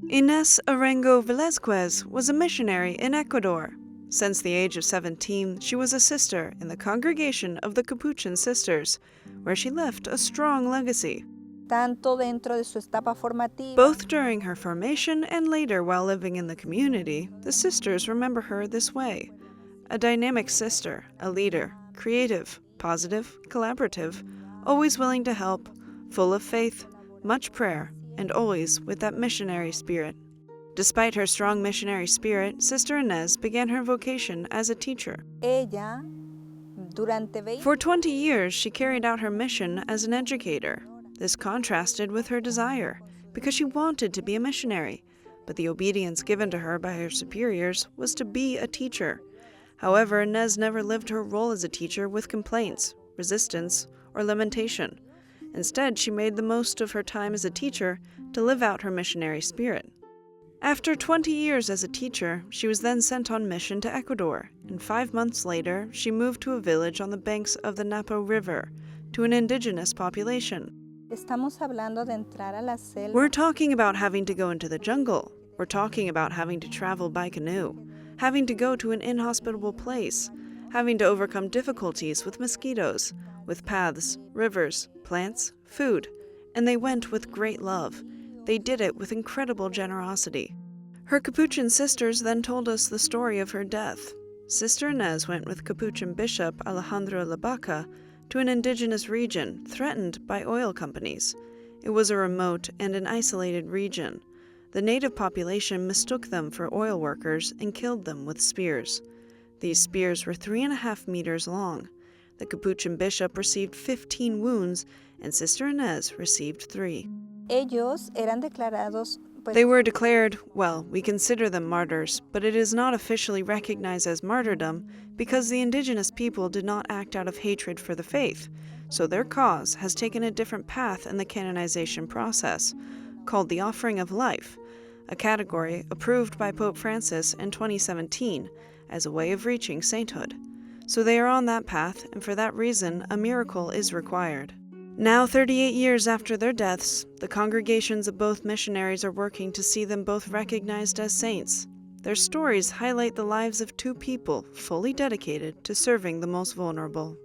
Inés Arango Velásquez was a missionary in Ecuador. Since the age of 17, she was a sister in the congregation of the Capuchin Sisters, where she left a strong legacy. Tanto dentro de su etapa formativa. Both during her formation and later while living in the community, the sisters remember her this way: a dynamic sister, a leader, creative, positive, collaborative, always willing to help, full of faith, much prayer, and always with that missionary spirit. Despite her strong missionary spirit, Sister Inés began her vocation as a teacher. Ella, durante 20 For 20 years, she carried out her mission as an educator. This contrasted with her desire, because she wanted to be a missionary, but the obedience given to her by her superiors was to be a teacher. However, Inés never lived her role as a teacher with complaints, resistance, or lamentation. Instead, she made the most of her time as a teacher to live out her missionary spirit. After 20 years as a teacher, she was then sent on mission to Ecuador, and 5 months later, she moved to a village on the banks of the Napo River, to an indigenous population. Estamos hablando de entrar a la selva. We're talking about having to go into the jungle. We're talking about having to travel by canoe, having to go to an inhospitable place, having to overcome difficulties with mosquitoes, with paths, rivers, plants, food, and they went with great love. They did it with incredible generosity. Her Capuchin sisters then told us the story of her death. Sister Inés went with Capuchin Bishop Alejandro Labaka to an indigenous region threatened by oil companies. It was a remote and an isolated region. The native population mistook them for oil workers and killed them with spears. These spears were 3.5 meters long. The Capuchin bishop received 15 wounds, and Sister Inés received 3. Ellos eran declarados. They were declared, well, we consider them martyrs, but it is not officially recognized as martyrdom because the indigenous people did not act out of hatred for the faith, so their cause has taken a different path in the canonization process, called the offering of life, a category approved by Pope Francis in 2017 as a way of reaching sainthood. So they are on that path, and for that reason, a miracle is required. Now, 38 years after their deaths, the congregations of both missionaries are working to see them both recognized as saints. Their stories highlight the lives of two people fully dedicated to serving the most vulnerable.